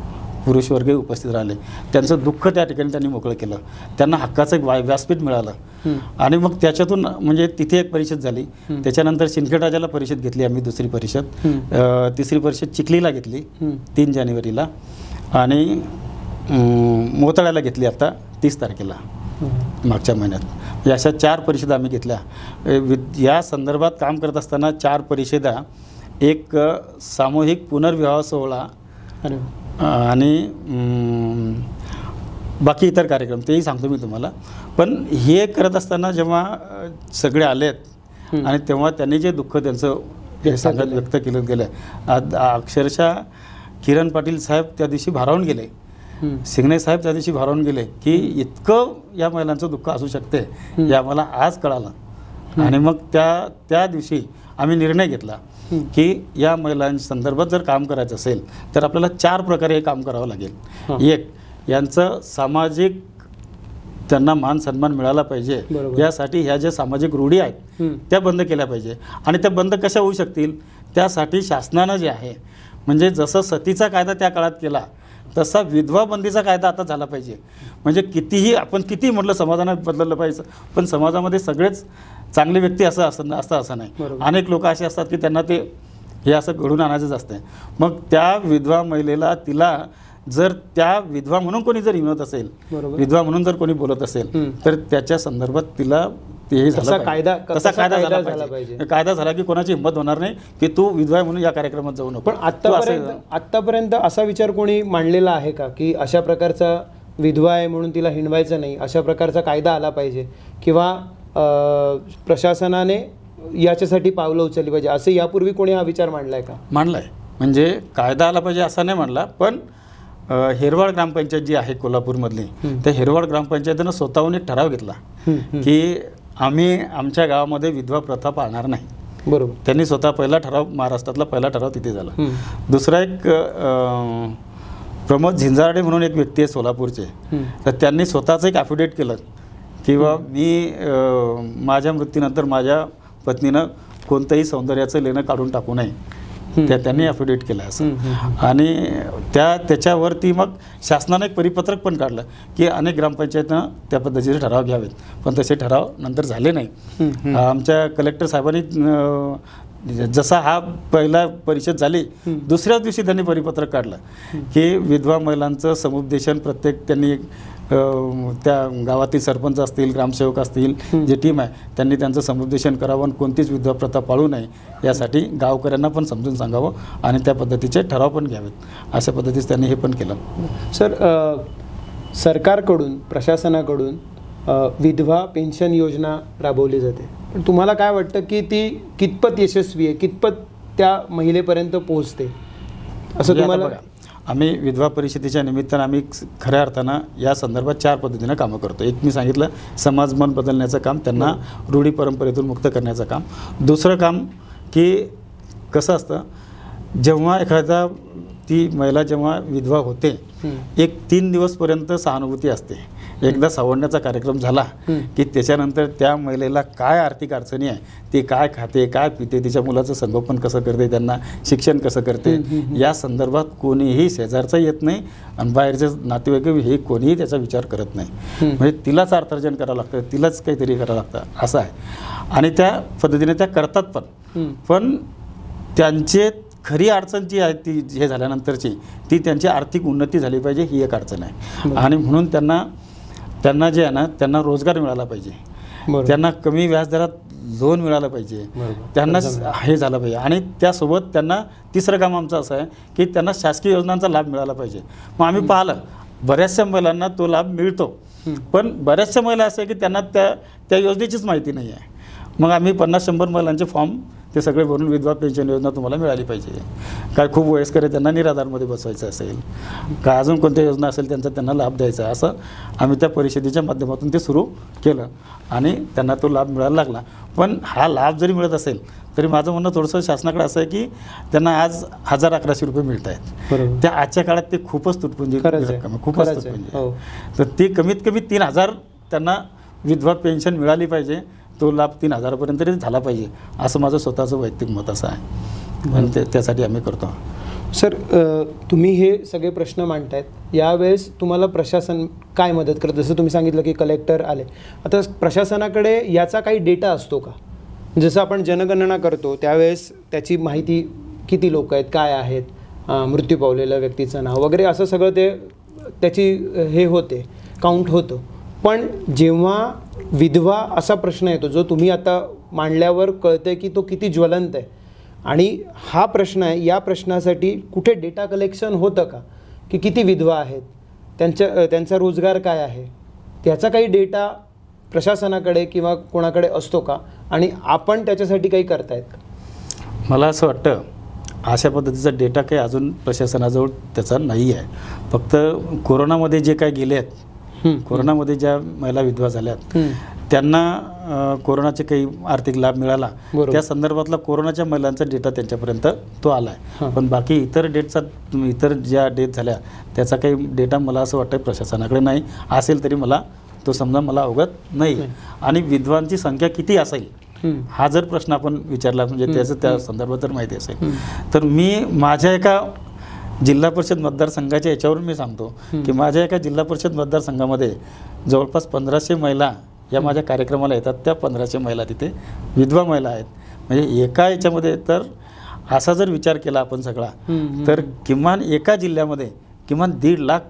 पुरुष वर्गही उपस्थित राहिले. त्यांचं दुःख त्या ठिकाणी त्यांनी मोकळं केलं, त्यांना हक्काचं एक व्यासपीठ मिळालं. आणि मग त्याच्यातून म्हणजे तिथे एक परिषद झाली. त्याच्यानंतर सिंदखेड परिषद घेतली आम्ही, दुसरी परिषद. तिसरी परिषद चिखलीला घेतली 3 जानेवारीला आणि मोताळ्याला घेतली आता 30 तारखेला मागच्या महिन्यात. म्हणजे अशा 4 परिषदा आम्ही घेतल्या. या संदर्भात काम करत असताना 4 परिषदा, एक सामूहिक पुनर्विवाह सोहळा आणि बाकी इतर कार्यक्रम तेही सांगतो मी तुम्हाला. पण हे करत असताना जेव्हा सगळे आलेत आणि तेव्हा त्यांनी जे दुःख त्यांचं हे सांगत व्यक्त केलं गेलं. अक्षरशः किरण पाटील साहेब त्या दिवशी भारावून गेले, सिंगणे साहेब त्या दिवशी भारावून गेले की इतकं या महिलांचं दुःख असू शकते हे आम्हाला आज कळालं. आणि मग त्या दिवशी आम्ही निर्णय घेतला की या महिलांसंदर्भात जर काम करायचं असेल तर आपल्याला 4 प्रकारे हे काम करावं लागेल. एक, यांचं सामाजिक त्यांना मान सन्मान मिळाला पाहिजे, यासाठी ह्या ज्या सामाजिक रूढी आहेत त्या बंद केल्या पाहिजे. आणि त्या बंद कशा होऊ शकतील, त्यासाठी शासनानं जे आहे म्हणजे जसं सतीचा कायदा त्या काळात केला तसा विधवा बंदीचा कायदा आता झाला पाहिजे. म्हणजे कितीही आपण किती म्हटलं समाजानं बदललं पाहिजे, पण समाजामध्ये सगळेच चांगले व्यक्ती असतं असं नाही. अनेक लोक असे असतात की त्यांना ते हे असं घडून आणायचंच असतं. मग त्या विधवा महिलेला तिला जर त्या विधवा म्हणून कोणी जर हिंमत असेल, विधवा म्हणून जर कोणी बोलत असेल तर त्याच्या संदर्भात तिला ते झालं तसा कायदा झाला पाहिजे. कायदा झाला की कोणाची हिंमत होणार नाही की तू विधवा म्हणून या कार्यक्रमात जाऊ नको. पण आतापर्यंत असा विचार कोणी मांडलेला आहे का की अशा प्रकारचा विधवा आहे म्हणून तिला हिंडवायचं नाही, अशा प्रकारचा कायदा आला पाहिजे किंवा प्रशासनाने याच्यासाठी पावलं उचलली पाहिजे, असे यापूर्वी कोणी हा विचार मांडलाय का? मांडलाय, म्हणजे कायदा आला पाहिजे असा नाही मांडला, पण हेरवाड ग्रामपंचायत जी आहे कोल्हापूरमधली, त्या हेरवाड ग्रामपंचायतीनं स्वतःहून एक ठराव घेतला की आम्ही आमच्या गावामध्ये विधवा प्रथा पाळणार नाही. बरोबर. त्यांनी स्वतः पहिला ठराव, महाराष्ट्रातला पहिला ठराव तिथे झाला. दुसरा एक प्रमोद झिंजारडे म्हणून एक व्यक्ती आहे सोलापूरचे, तर त्यांनी स्वतःच एक ॲफिडेविट केलं किंवा मी माझ्या मृत्यूनंतर माझ्या पत्नीनं कोणतंही सौंदर्याचं लेणं काढून टाकू नये, त्यांनी ॲफिडेविट केलं असं. आणि त्याच्यावरती मग शासनानं एक परिपत्रक पण काढलं की अनेक ग्रामपंचायतीनं त्या पद्धतीचे ठराव घ्यावेत, पण तसे ठराव नंतर झाले नाही. आमच्या कलेक्टर साहेबांनी जसा हा पहिला परिषद झाली दुसऱ्याच दिवशी त्यांनी परिपत्रक काढलं की विधवा महिलांचं समुपदेशन प्रत्येक त्यांनी त्या गावातील सरपंच असतील, ग्रामसेवक असतील, जे टीम आहे त्यांनी त्यांचं समुपदेशन करावं आणि कोणतीच विधवा प्रथा पाळू नये यासाठी गावकऱ्यांना पण समजून सांगावं आणि त्या पद्धतीचे ठराव पण घ्यावेत, अशा पद्धतीचं त्यांनी हे पण केलं. सर, सरकारकडून, प्रशासनाकडून विधवा पेन्शन योजना राबवली जाते, पण तुम्हाला काय वाटतं की ती कितपत यशस्वी आहे, कितपत त्या महिलेपर्यंत पोहोचते असं तुम्हाला? आम्ही विधवा परिषदेच्या निमित्तानं आम्ही खऱ्या अर्थानं या संदर्भात 4 पद्धतीनं कामं करतो. एक मी सांगितलं, समाज मन बदलण्याचं काम, त्यांना रूढी परंपरेतून मुक्त करण्याचं काम. दुसरं काम की कसं असतं, जेव्हा एखादा ती महिला जेव्हा विधवा होते एक 3 दिवसपर्यंत सहानुभूती असते. एकदा सावरण्याचा कार्यक्रम झाला की त्याच्यानंतर त्या महिलेला काय आर्थिक अडचणी आहे, ती काय खाते, काय पिते, तिच्या मुलाचं संगोपन कसं करते, त्यांना शिक्षण कसं करते, या संदर्भात कोणीही शेजारचा येत नाही आणि बाहेरचे नातेवाईक हे कोणीही त्याचा विचार करत नाही. म्हणजे तिलाच अर्थार्जन करावं लागतं, तिलाच काहीतरी करावं लागतं असं आहे. आणि त्या पद्धतीने त्या करतात पण त्यांचे खरी अडचण जी आहे ती हे झाल्यानंतरची ती त्यांची आर्थिक उन्नती झाली पाहिजे, ही एक अडचण आहे. आणि म्हणून त्यांना जे आहे ना, त्यांना रोजगार मिळाला पाहिजे, त्यांना कमी व्याजदरात लोन मिळालं पाहिजे, त्यांना हे झालं पाहिजे. आणि त्यासोबत त्यांना तिसरं काम आमचं असं आहे की त्यांना शासकीय योजनांचा लाभ मिळाला पाहिजे. मग आम्ही पाहिलं बऱ्याचशा महिलांना तो लाभ मिळतो, पण बऱ्याचशा महिला असं आहे की त्यांना त्या योजनेचीच माहिती नाही आहे. मग आम्ही 50-100 महिलांचे फॉर्म ते सगळे भरून विधवा पेन्शन योजना तुम्हाला मिळाली पाहिजे, काय खूप वयस्कर आहे त्यांना निराधारमध्ये बसवायचं असेल, काय अजून कोणत्या योजना असेल त्यांना लाभ द्यायचा, असं आम्ही त्या परिषदेच्या माध्यमातून ते सुरू केलं आणि त्यांना तो लाभ मिळायला लागला. पण हा लाभ जरी मिळत असेल तरी माझं म्हणणं थोडंसं शासनाकडे असं आहे की त्यांना आज 1000-1100 रुपये मिळत आहेत, त्या आजच्या काळात ते खूपच तुटपुंजी रक्कम आहे, खूपच तुटपुंजी. तर ती कमीत कमी 3000 त्यांना विधवा पेन्शन मिळाली पाहिजे, तो लाभ 3000पर्यंत तरी झाला पाहिजे, असं माझं स्वतःचं वैयक्तिक मत असं आहे आणि त्यासाठी आम्ही करतो. सर, तुम्ही हे सगळे प्रश्न मांडतायत, यावेळेस तुम्हाला प्रशासन काय मदत करतं? जसं तुम्ही सांगितलं की कलेक्टर आले, आता प्रशासनाकडे याचा काही डेटा असतो का? जसं आपण जनगणना करतो त्यावेळेस त्याची माहिती किती लोक आहेत, काय आहेत, मृत्यू पावलेल्या व्यक्तीचं नाव वगैरे असं सगळं त्याची हे होते, काउंट होतं. पण जेव्हा विधवा असा प्रश्न येतो जो तुम्ही आता मांडल्यावर कळतंय की तो किती ज्वलंत आहे आणि हा प्रश्न आहे, या प्रश्नासाठी कुठे डेटा कलेक्शन होतं का की किती विधवा आहेत, त्यांचा रोजगार काय आहे, त्याचा काही डेटा प्रशासनाकडे किंवा कोणाकडे असतो का आणि आपण त्याच्यासाठी काही करतायत का? मला असं वाटतं अशा पद्धतीचा डेटा काही अजून प्रशासनाजवळ त्याचा नाही आहे. फक्त कोरोनामध्ये जे काही गेले आहेत, कोरोनामध्ये ज्या महिला विधवा झाल्यात त्यांना कोरोनाचे काही आर्थिक लाभ मिळाला, त्या संदर्भातला कोरोनाच्या महिलांचा डेटा त्यांच्यापर्यंत तो आला आहे. पण बाकी इतर ज्या डेथ झाल्या त्याचा काही डेटा मला असं वाटतं प्रशासनाकडे नाही. असेल तरी मला तो समजा मला अवगत नाही. आणि विधवांची संख्या किती असेल हा जर प्रश्न आपण विचारला म्हणजे त्याचं त्या संदर्भात जर माहिती असेल तर मी माझ्या एका जिल्हा परिषद मतदारसंघाच्या याच्यावरून मी सांगतो की माझ्या एका जिल्हा परिषद मतदारसंघामध्ये जवळपास 1500 महिला या माझ्या कार्यक्रमाला येतात. त्या 1500 महिला तिथे विधवा महिला आहेत. म्हणजे एका याच्यामध्ये तर असा जर विचार केला आपण सगळा तर किमान एका जिल्ह्यामध्ये किमान 1.5 लाख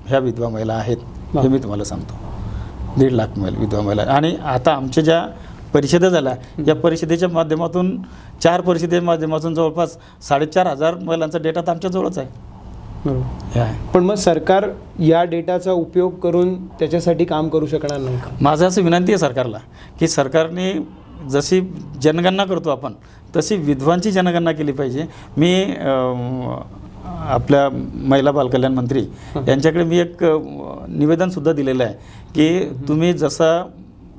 ह्या विधवा महिला आहेत हे मी तुम्हाला सांगतो. 1.5 लाख विधवा महिला. आणि आता आमच्या ज्या परिषदा झाल्या या परिषदेच्या माध्यमातून 4 परिषदेच्या माध्यमातून जवळपास 4,500 महिलांचा डेटा तर आमच्याजवळच आहे. पण मग सरकार या डेटाचा उपयोग करून त्याच्यासाठी काम करू शकणार नाही का? माझं असं विनंती आहे सरकारला की सरकारने जशी जनगणना करतो आपण तशी विधवांची जनगणना केली पाहिजे. मी आपल्या महिला बालकल्याण मंत्री यांच्याकडे मी एक निवेदनसुद्धा दिलेलं आहे की तुम्ही जसा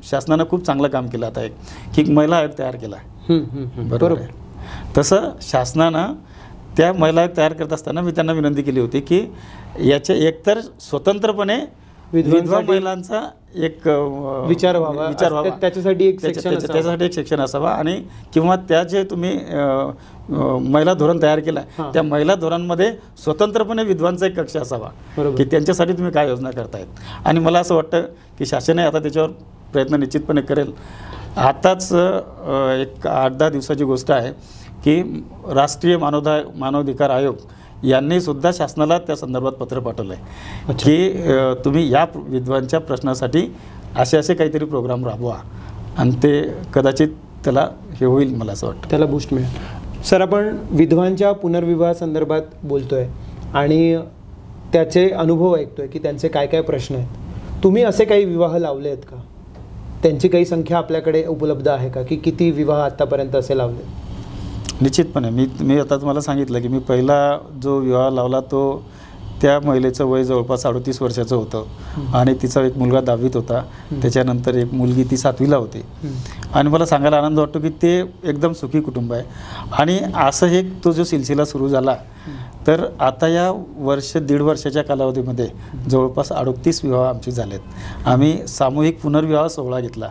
शासनानं खूप चांगलं काम केलं आता एक की महिला आयोग तयार केला बरोबर आहे, तसं शासनानं त्या महिला आयोग तयार करत असताना मी त्यांना विनंती केली होती की याचे एकतर स्वतंत्रपणे विधवा महिलांचा एक विचार व्हावा, त्याच्यासाठी एक सेक्शन असावा. आणि किंवा त्या जे तुम्ही महिला धोरण तयार केला त्या महिला धोरणामध्ये स्वतंत्रपणे विधवांचा एक कक्ष असावा की त्यांच्यासाठी तुम्ही काय योजना करतायत. आणि मला असं वाटतं की शासनही आता त्याच्यावर प्रयत्न निश्चितपणे करेल. आताच एक 8-10 दिवसाची गोष्ट आहे की राष्ट्रीय मानवाधिकार आयोग यांनी सुद्धा शासनाला त्या संदर्भात पत्र पाठवलं आहे की तुम्ही या विधवांच्या प्रश्नासाठी असे काहीतरी प्रोग्राम राबवा आणि ते कदाचित त्याला हे होईल. मला असं वाटतं त्याला बूस्ट मिळेल. सर, आपण विधवांच्या पुनर्विवाह संदर्भात बोलतोय आणि त्याचे अनुभव ऐकतोय की त्यांचे काय काय प्रश्न आहेत. तुम्ही असे काही विवाह लावले आहेत का? त्यांची काही संख्या आपल्याकडे उपलब्ध आहे का की किती विवाह आतापर्यंत असे लावले? निश्चितपणे मी आता तुम्हाला सांगितलं की मी पहिला जो विवाह लावला तो त्या महिलेचं वय जवळपास 38 वर्षाचं होतं आणि तिचा एक मुलगा 10वीत होता. त्याच्यानंतर एक मुलगी ती 7वीला होती. आणि मला सांगायला आनंद वाटतो की ते एकदम सुखी कुटुंब आहे. आणि असं हे तो जो सिलसिला सुरू झाला तर आता या 1.5 वर्षाच्या कालावधीमध्ये जवळपास 38 विवाह आमचे झालेत. आम्ही सामूहिक पुनर्विवाह सोहळा घेतला.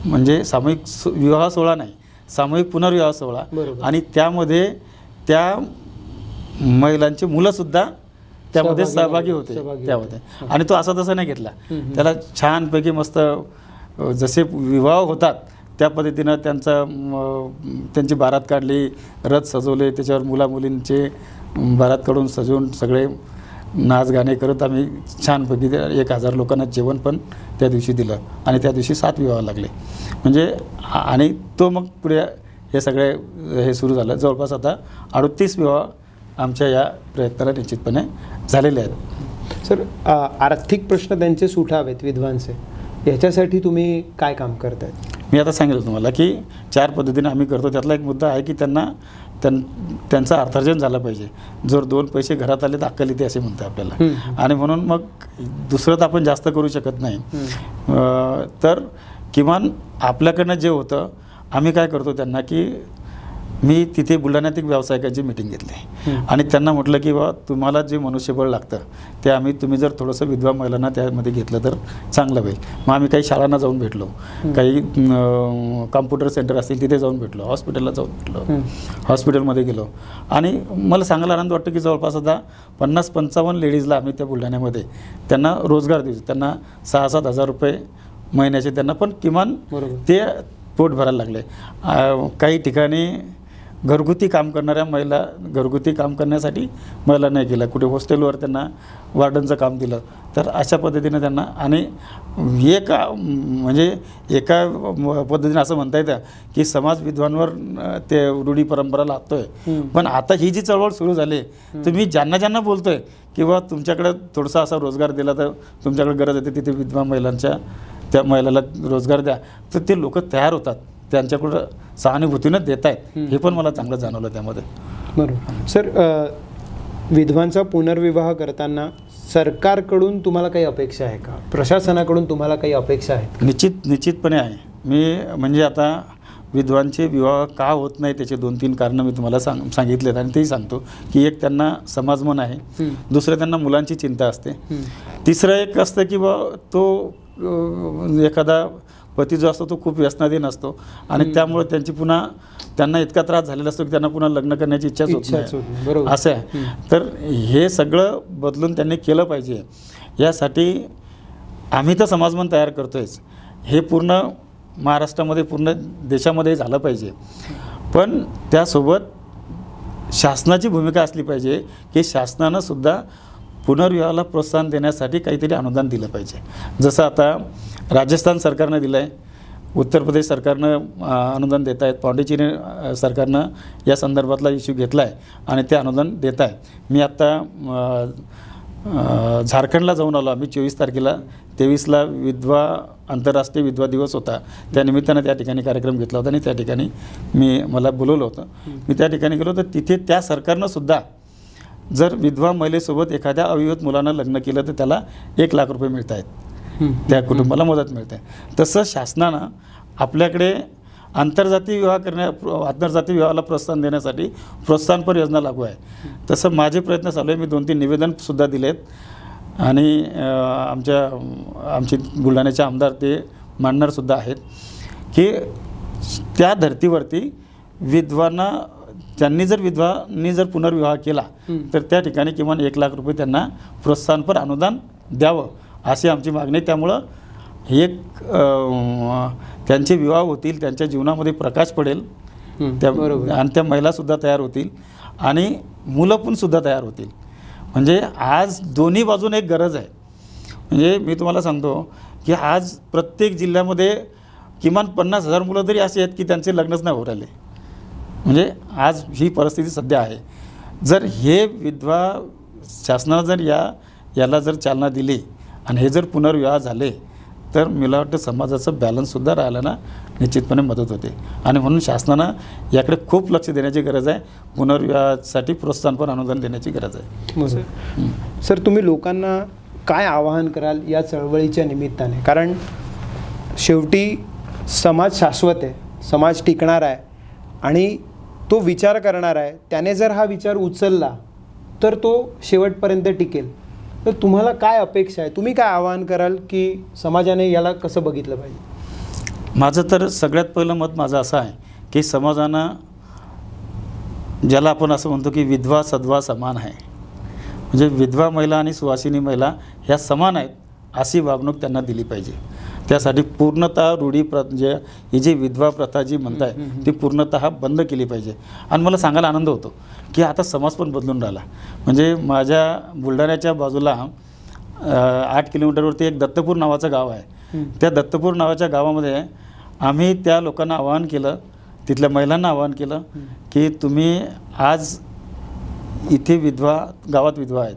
म्हणजे सामूहिक विवाह सोहळा नाही, सामूहिक पुनर्विवाह सोहळा. आणि त्यामध्ये त्या महिलांची मुलंसुद्धा त्यामध्ये सहभागी होते त्यामध्ये. आणि तो असा तसा नाही घेतला, त्याला छानपैकी मस्त जसे विवाह होतात त्या पद्धतीनं त्यांची बारात काढली, रथ सजवले, त्याच्यावर मुलामुलींचे बारात काढून सजवून सगळे नाच गाणे करत आम्ही छानपैकी 1000 लोकांना जेवण पण त्या दिवशी दिलं. आणि त्या दिवशी 7 विवाह लागले. म्हणजे आणि तो मग पुढे हे सगळे हे सुरू झालं. जवळपास आता 38 विवाह आमच्या या प्रयत्नाला निश्चितपणे झालेले आहेत. सर, आर्थिक प्रश्न त्यांचे सुटावेत विधवांचे, याच्यासाठी तुम्ही काय काम करताय? मी आता सांगितलं तुम्हाला की 4 पद्धतीने आम्ही करतो. त्यातला एक मुद्दा आहे की त्यांचं अर्थार्जन झालं पाहिजे. जर 2 पैसे घरात आले तर अक्कल येते असे म्हणतात आपल्याला. आणि म्हणून मग दुसरं तर आपण जास्त करू शकत नाही. तर किमान आपल्याकडनं जे होतं आम्ही काय करतो त्यांना की मी तिथे बुलढाण्यात एक व्यावसायिकांची मीटिंग घेतली आणि त्यांना म्हटलं की बा तुम्हाला जे मनुष्यबळ लागतं ते तुम्ही जर थोडंसं विधवा महिलांना त्यामध्ये घेतलं तर चांगलं होईल. मग आम्ही काही शाळांना जाऊन भेटलो, काही कॉम्प्युटर सेंटर असतील तिथे जाऊन भेटलो, हॉस्पिटलला जाऊन भेटलो, हॉस्पिटलमध्ये गेलो. आणि मला सांगायला आनंद वाटतो की जवळपास आता 50-55 लेडीजला आम्ही त्या बुलढाण्यामध्ये त्यांना रोजगार देऊ. त्यांना 6-7 हजार रुपये महिन्याचे त्यांना पण किमान ते पोट भरायला लागले. काही ठिकाणी घरगुती काम करणाऱ्या महिला घरगुती काम करण्यासाठी महिला नाही केलं, कुठे हॉस्टेलवर त्यांना वार्डनचं काम दिलं. तर अशा पद्धतीने त्यांना आणि म्हणजे एका पद्धतीने असं म्हणता येतं की समाज विधवांवर ते रूढी परंपरा लागतोय. पण आता ही जी चळवळ सुरू झाली तुम्ही ज्यांना बोलतोय किंवा तुमच्याकडे थोडासा असा रोजगार दिला तर तुमच्याकडे गरज येते तिथे विधवा महिलांच्या त्या महिलाला रोजगार द्या तर ते लोक तयार होतात. त्यांच्याकडं सहानुभूतीनं देत आहेत, हे पण मला चांगलं जाणवलं त्यामध्ये. बरोबर. सर, विधवांचा पुनर्विवाह करताना सरकारकडून तुम्हाला काही अपेक्षा आहे का? प्रशासनाकडून तुम्हाला काही अपेक्षा आहेत? निश्चितपणे आहे. मी म्हणजे आता विधवांचे विवाह का होत नाही त्याचे 2-3 कारणं मी तुम्हाला सांगितलेत आणि तेही सांगतो की एक त्यांना समाजमन आहे, दुसरं त्यांना मुलांची चिंता असते, तिसरं एक असतं की बा तो एखादा पती जो असतो तो खूप व्यसनाधीन असतो आणि त्यामुळे त्यांना इतका त्रास झालेला असतो की त्यांना पुन्हा लग्न करण्याची इच्छाच होत नाही, असं आहे. तर हे सगळं बदलून त्यांनी केलं पाहिजे. यासाठी आम्ही तर समाजमन तयार करतोयच, हे पूर्ण महाराष्ट्रामध्ये पूर्ण देशामध्ये झालं पाहिजे. पण त्यासोबत शासनाची भूमिका असली पाहिजे की शासनानं सुद्धा पुनर्विवाहाला प्रोत्साहन देण्यासाठी काहीतरी अनुदान दिलं पाहिजे. जसं आता राजस्थान सरकारनं दिलं आहे, उत्तर प्रदेश सरकारनं अनुदान देत आहेत, पाँडिचेरी सरकारनं या संदर्भातला इश्यू घेतला आहे आणि ते अनुदान देत आहे. मी आत्ता झारखंडला जाऊन आलो. आम्ही 24 तारखेला 23ला आंतरराष्ट्रीय विधवा दिवस होता, त्यानिमित्तानं त्या ठिकाणी कार्यक्रम घेतला होता आणि त्या ठिकाणी मला बोलवलं होतं. मी त्या ठिकाणी गेलो तर तिथे त्या सरकारनं सुद्धा जर विधवा महिलेसोबत एखाद्या अविवाहित मुलानं लग्न केलं तर त्याला 1 लाख रुपये मिळत आहेत, त्या कुटुंबाला मदत मिळते. तसं शासनानं आपल्याकडे आंतरजातीय विवाहाला प्रोत्साहन देण्यासाठी प्रोत्साहनपर योजना लागू आहे. तसं माझे प्रयत्न चालू आहे. मी 2-3 निवेदनसुद्धा दिलेत आणि आमचे बुलढाण्याचे आमदार ते मांडणारसुद्धा आहेत की त्या धर्तीवरती विधवांनी जर पुनर्विवाह केला तर त्या ठिकाणी किमान 1 लाख रुपये त्यांना प्रोत्साहनपर अनुदान द्यावं अशी आमची मागणी. त्यामुळं त्यांचे विवाह होतील, त्यांच्या जीवनामध्ये प्रकाश पडेल, आणि त्या महिलासुद्धा तयार होतील आणि मुलं पण सुद्धा तयार होतील. म्हणजे आज दोन्ही बाजून एक गरज आहे. म्हणजे मी तुम्हाला सांगतो की आज प्रत्येक जिल्ह्यामध्ये किमान 50,000 मुलं तरी अशी आहेत की त्यांचे लग्नच नाही होऊ राहिले. म्हणजे आज ही परिस्थिती सध्या आहे. जर हे विधवा शासनानं जर याला जर चालना दिली आणि हे जर पुनर्विवाह झाले तर मला वाटतं समाजाचं बॅलन्ससुद्धा राहायला निश्चितपणे मदत होते आणि म्हणून शासनानं याकडे खूप लक्ष देण्याची गरज आहे. पुनर्विवाहासाठी प्रोत्साहनपर अनुदान देण्याची गरज आहे. सर, तुम्ही लोकांना काय आवाहन कराल या चळवळीच्या निमित्ताने? कारण शेवटी समाज शाश्वत आहे, समाज टिकणार आहे आणि तो विचार करणार आहे. त्याने जर हा विचार उचलला तर तो शेवटपर्यंत टिकेल. तर तुम्हाला काय अपेक्षा आहे? तुम्ही काय आवाहन कराल की समाजाने याला कसं बघितलं पाहिजे? माझं तर सगळ्यात पहिलं मत माझं असं आहे की समाजानं, ज्याला आपण असं म्हणतो की विधवा सद्वा समान आहे, म्हणजे विधवा महिला आणि सुवासिनी महिला ह्या समान आहेत अशी वागणूक त्यांना दिली पाहिजे. त्यासाठी पूर्णतः ही जी विधवा प्रथा जी म्हणताय ती पूर्णतः बंद केली पाहिजे. आणि मला सांगायला आनंद होतो की आता समाज पण बदलून राहिला. म्हणजे माझ्या बुलढाण्याच्या बाजूला 8 किलोमीटरवरती एक दत्तपूर नावाचं गाव आहे. त्या दत्तपूर नावाच्या गावामध्ये आम्ही त्या लोकांना आवाहन केलं, तिथल्या महिलांना आवाहन केलं की तुम्ही आज इथे गावात विधवा आहेत,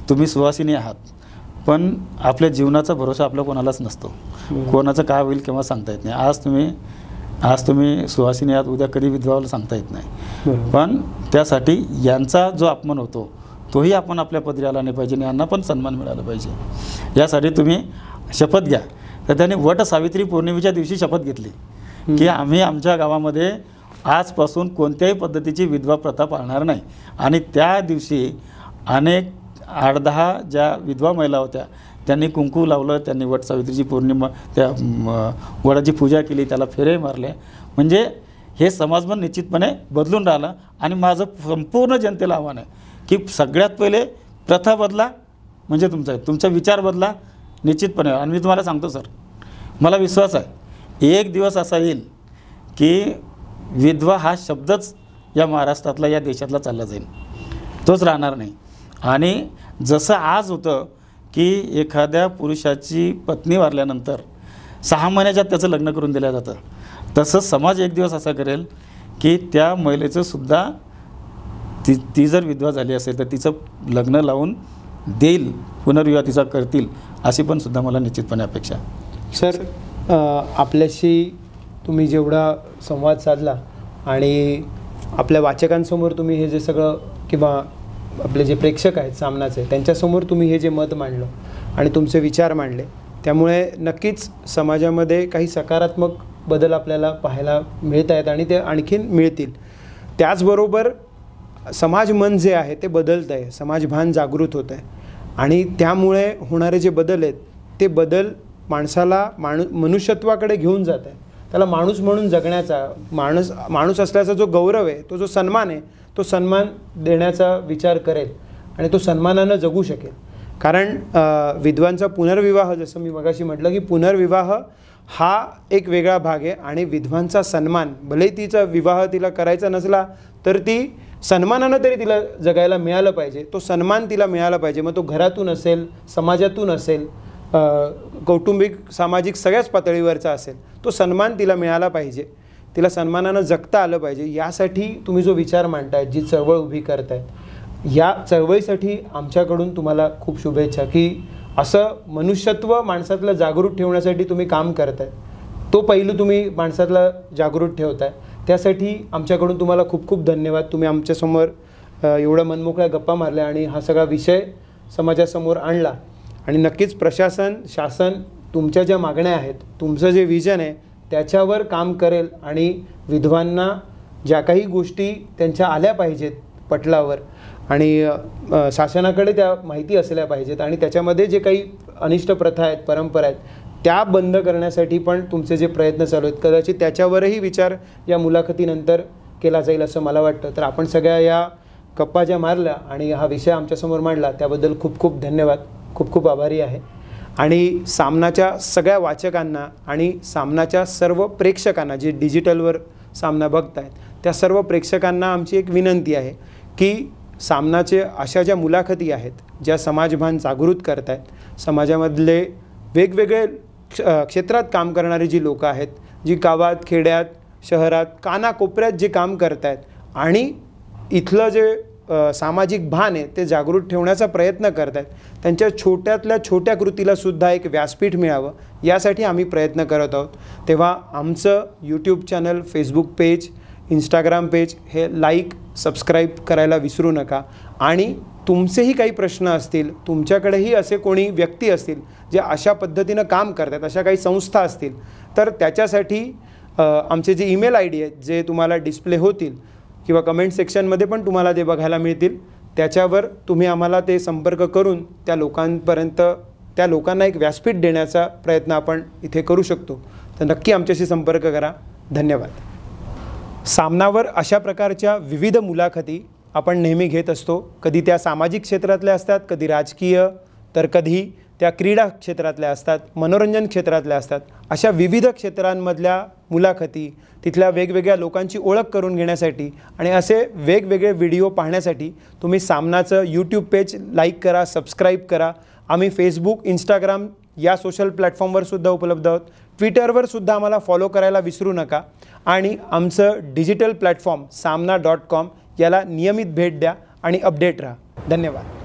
तुम्ही सुवासिनी आहात, पण आपल्या जीवनाचा भरोसा आपल्या कोणालाच नसतो. कोणाचं काय होईल केव्हा सांगता येत नाही. आज तुम्ही सुवासिनी आहात, उद्या कधी विधवाला सांगता येत नाही. पण त्यासाठी यांचा जो अपमान होतो तोही आपण आपल्या पदरी आला नाही पाहिजे आणि यांना पण सन्मान मिळाला पाहिजे. यासाठी तुम्ही शपथ घ्या. तर त्यांनी वट सावित्री पौर्णिमेच्या दिवशी शपथ घेतली की आम्ही आमच्या गावामध्ये आजपासून कोणत्याही पद्धतीची विधवा प्रथा पाळणार नाही. आणि त्या दिवशी अनेक 8-10 ज्या विधवा महिला होत्या त्यांनी कुंकू लावलं, त्यांनी वट सावित्रीची पौर्णिमा त्या वडाची पूजा केली, त्याला फेरे मारले. म्हणजे हे समाजमन निश्चितपणे बदलून राहिलं. आणि माझं संपूर्ण जनतेला आव्हान आहे की सगळ्यात पहिले प्रथा बदला, म्हणजे तुमचा विचार बदला निश्चितपणे. आणि मी तुम्हाला सांगतो सर, मला विश्वास आहे एक दिवस असा येईल की विधवा हा शब्दच या महाराष्ट्रातला, या देशातला चालला जाईल, तोच राहणार नाही. आणि जसं आज होतं की एखाद्या पुरुषाची पत्नी वारल्यानंतर 6 महिन्याच्यात त्याचं लग्न करून दिलं जातं, तसं समाज एक दिवस असा करेल की त्या महिलेचं सुद्धा ती जर विधवा झाली असेल तर तिचं लग्न लावून देईल, पुनर्विवाह तिचा करतील, अशी पण सुद्धा मला निश्चितपणे अपेक्षा आहे. सर, आपल्याशी तुम्ही जेवढा संवाद साधला आणि आपल्या वाचकांसमोर तुम्ही हे जे सगळं किंवा आपले जे प्रेक्षक आहेत सामनाचे त्यांच्यासमोर तुम्ही हे जे मत मांडलं आणि तुमचे विचार मांडले, त्यामुळे नक्कीच समाजामध्ये काही सकारात्मक बदल आपल्याला पाहायला मिळत आहेत आणि ते आणखीन मिळतील. त्याचबरोबर समाज मन जे आहे ते बदलत आहे, समाजभान जागृत होत आहे आणि त्यामुळे होणारे जे बदल आहेत ते बदल माणसाला मनुष्यत्वाकडे घेऊन जात आहे. त्याला माणूस म्हणून जगण्याचा, माणूस असल्याचा जो गौरव आहे, तो जो सन्मान आहे, तो सन्मान देण्याचा विचार करेल आणि तो सन्मानानं जगू शकेल. कारण विधवांचा पुनर्विवाह, जसं मी मगाशी म्हटलं की पुनर्विवाह हा एक वेगळा भाग आहे आणि विधवांचा सन्मान, भले तिचा विवाह तिला करायचा नसला तर ती सन्मानानं तरी तिला जगायला मिळालं पाहिजे, तो सन्मान तिला मिळाला पाहिजे. मग तो घरातून असेल, समाजातून असेल, कौटुंबिक सामाजिक सगळ्याच पातळीवरचा असेल, तो सन्मान तिला मिळाला पाहिजे, तिला सन्मानानं जगता आलं पाहिजे. यासाठी तुम्ही जो विचार मांडतायत, जी चळवळ उभी करतायत, या चळवळीसाठी आमच्याकडून तुम्हाला खूप शुभेच्छा की असं मनुष्यत्व माणसातलं जागृत ठेवण्यासाठी तुम्ही काम करताय. तो पैलू तुम्ही माणसातला जागृत ठेवताय, त्यासाठी आमच्याकडून तुम्हाला खूप खूप धन्यवाद. तुम्ही आमच्यासमोर एवढं मनमोकळ्या गप्पा मारल्या आणि हा सगळा विषय समाजासमोर आणला. आणि नक्कीच प्रशासन, शासन तुमच्या ज्या मागण्या आहेत, तुमचं जे विजन आहे त्याच्यावर काम करेल आणि विधवांना ज्या काही गोष्टी त्यांच्या आल्या पाहिजेत पटलावर आणि शासनाकडे त्या माहिती असल्या पाहिजेत आणि त्याच्यामध्ये जे काही अनिष्ट प्रथा आहेत, परंपरा आहेत, त्या बंद करण्यासाठी पण तुमचे जे प्रयत्न चालू आहेत, कदाचित त्याच्यावरही विचार या मुलाखतीनंतर केला जाईल असं मला वाटतं. तर आपण सगळ्या या गप्पा ज्या मारल्या आणि हा विषय आमच्यासमोर मांडला त्याबद्दल खूप खूप धन्यवाद, खूप खूप आभारी आहे. आणि सामनाच्या सगळ्या वाचकांना आणि सामनाच्या सर्व प्रेक्षकांना जे डिजिटलवर सामना बघत आहेत त्या सर्व प्रेक्षकांना आमची एक विनंती आहे की सामनाचे अशा ज्या मुलाखती आहेत, ज्या समाजभान जागृत करत आहेत, समाजामधले वेगवेगळे क्षेत्रात काम करणारी जी लोकं आहेत, जी गावात, खेड्यात, शहरात, कानाकोपऱ्यात जे काम करत आहेत आणि इथलं जे सामाजिक भान आहे ते जागृत ठेवण्याचा प्रयत्न करत आहेत, त्यांच्या छोट्यातल्या छोट्या कृतीलासुद्धा एक व्यासपीठ मिळावं यासाठी आम्ही प्रयत्न करत आहोत. तेव्हा आमचं YouTube channel, Facebook page, Instagram page हे लाईक, सबस्क्राईब करायला विसरू नका. आणि तुमचेही काही प्रश्न असतील, तुमच्याकडेही असे कोणी व्यक्ती असतील जे अशा पद्धतीनं काम करतात, अशा काही संस्था असतील, तर त्याच्यासाठी आमचे जे ईमेल आय डी आहेत जे तुम्हाला डिस्प्ले होतील किंवा कमेंट सेक्शनमध्ये पण तुम्हाला ते बघायला मिळतील, त्याच्यावर तुम्ही आम्हाला ते संपर्क करून त्या लोकांपर्यंत, त्या लोकांना एक व्यासपीठ देण्याचा प्रयत्न आपण इथे करू शकतो. तर नक्की आमच्याशी संपर्क करा. धन्यवाद. सामनावर अशा प्रकारच्या विविध मुलाखती आपण नेहमी घेत असतो. कधी त्या सामाजिक क्षेत्रातल्या असतात, कधी राजकीय, तर कधी त्या क्रीडा क्षेत्रातल्या असतात, मनोरंजन क्षेत्रातल्या असतात. अशा विविध क्षेत्रांमधल्या मुलाखती, तिथल्या वेगवेगळ्या लोकांची ओळख करून घेण्यासाठी आणि असे वेगवेगळे व्हिडिओ पाहण्यासाठी तुम्ही सामनाचं यूट्यूब पेज लाईक करा, सबस्क्राईब करा. आम्ही फेसबुक, इंस्टाग्राम या सोशल प्लॅटफॉर्मवर सुद्धा उपलब्ध आहोत. ट्विटरवर सुद्धा आम्हाला फॉलो करायला विसरू नका. आणि आमचं डिजिटल प्लॅटफॉर्म samna.com याला नियमित भेट द्या आणि अपडेट राहा. धन्यवाद.